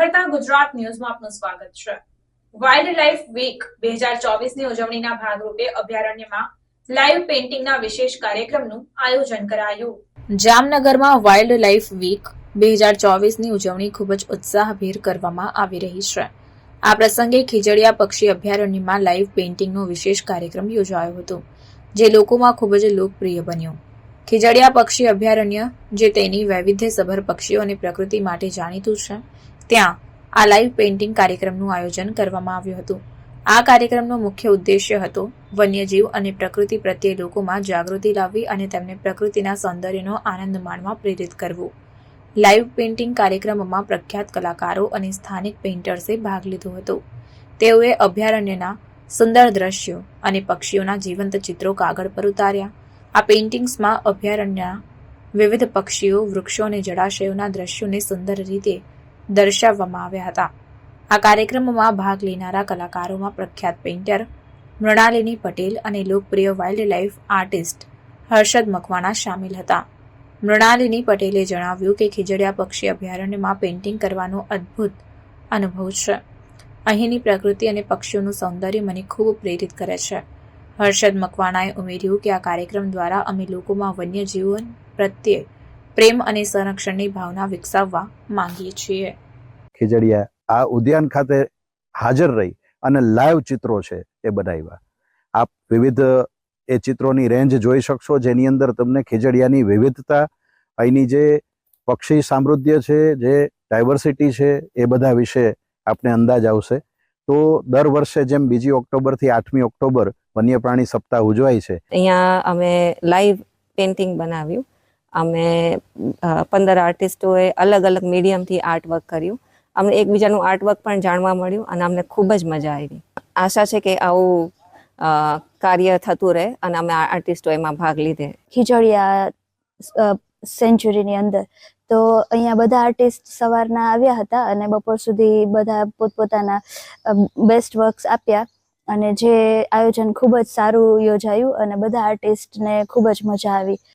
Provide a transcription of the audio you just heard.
સુંદરતા ગુજરાત ન્યૂઝમાં આપનું સ્વાગત છે। વાઇલ્ડ લાઇફ વીક 2024ની ઉજવણીના ભાગરૂપે અભયારણ્યમાં લાઇવ પેઇન્ટિંગના વિશેષ કાર્યક્રમનું આયોજન કરાયું। જામનગરમાં વાઇલ્ડ લાઇફ વીક 2024ની ઉજવણી ખૂબ જ ઉત્સાહભેર કરવામાં આવી રહી છે। આ પ્રસંગે ખીજડીયા પક્ષી અભયારણ્યમાં લાઇવ પેઇન્ટિંગનો વિશેષ કાર્યક્રમ યોજાયો હતો, જે લોકોમાં ખૂબ જ લોકપ્રિય બન્યો। ખીજડીયા પક્ષી અભયારણ્ય, જે તેની વૈવિધ્યસભર પક્ષીઓ અને પ્રકૃતિ માટે જાણીતું છે, ત્યાં આ લાઇવ પેઇન્ટિંગ કાર્યક્રમનું આયોજન કરવામાં આવ્યું હતું। આ કાર્યક્રમનો મુખ્ય ઉદ્દેશ્ય હતો વન્યજીવ અને પ્રકૃતિ પ્રત્યે લોકોમાં જાગૃતિ લાવવી અને તેમને પ્રકૃતિના સૌંદર્યનો આનંદ માણવા પ્રેરિત કરવું। લાઇવ પેઇન્ટિંગ કાર્યક્રમમાં પ્રખ્યાત કલાકારો અને સ્થાનિક પેઇન્ટર્સે ભાગ લીધો હતો। તેઓએ અભયારણ્યના સુંદર દ્રશ્યો અને પક્ષીઓના જીવંત ચિત્રો કાગળ પર ઉતાર્યા। આ પેઇન્ટિંગ્સમાં અભયારણ્યના વિવિધ પક્ષીઓ, વૃક્ષો અને જળાશયોના દ્રશ્યોને સુંદર રીતે દર્શાવવામાં આવ્યા હતા। આ કાર્યક્રમમાં ભાગ લેનારા કલાકારોમાં પ્રખ્યાત પેઇન્ટર મૃણાલિની પટેલ અને લોકપ્રિય wild life artist Harshad Makwana શામેલ હતા। મૃણાલિની પટેલે જણાવ્યું કે ખીજડીયા પક્ષી અભયારણ્યમાં પેઇન્ટિંગ કરવાનો અદ્ભુત અનુભવ છે। અહીંની પ્રકૃતિ અને પક્ષીઓનું સૌંદર્ય મને ખૂબ પ્રેરિત કરે છે। હર્ષદ મકવાણાએ ઉમેર્યું કે આ કાર્યક્રમ દ્વારા અમે લોકોમાં વન્યજીવન પ્રત્યે પ્રેમ અને સંરક્ષણની ભાવના વિકસાવવા માંગીએ છીએ। ખીજડીયા આ ઉદ્યાન ખાતે હાજર રહી અને લાઈવ ચિત્રો છે એ બનાવ્યા। આપ વિવિધ એ ચિત્રોની રેન્જ જોઈ શકશો, જેની અંદર તમને ખીજડીયાની વિવિધતા, અહીંની જે પક્ષી સામૃદ્ય છે, જે ડાયવર્સિટી છે, એ બધા વિશે આપને અંદાજ આવશે। તો દર વર્ષે જેમ 2 ઓક્ટોબરથી 8મી ઓક્ટોબર વન્ય પ્રાણી સપ્તાહ ઉજવાય છે, અહીંયા અમે લાઈવ પેઇન્ટિંગ બનાવ્યું। અમે 15 આર્ટિસ્ટોએ અલગ અલગ મીડિયમથી આર્ટવર્ક કર્યું। અમને એકબીજાનું આર્ટવર્ક પણ જાણવા મળ્યું અને અમને ખૂબ જ મજા આવી। આશા છે કે આવું કાર્ય થતું રહે અને અમે આર્ટિસ્ટો એમાં ભાગ લીધે। ખીજડીયા સેન્ચુરીની અંદર તો અહીંયા બધા આર્ટિસ્ટ સવારના આવ્યા હતા અને બપોર સુધી બધા પોતપોતાના બેસ્ટ વર્ક્સ આપ્યા અને જે આયોજન ખૂબ જ સારું યોજાયું અને બધા આર્ટિસ્ટને ખૂબ જ મજા આવી।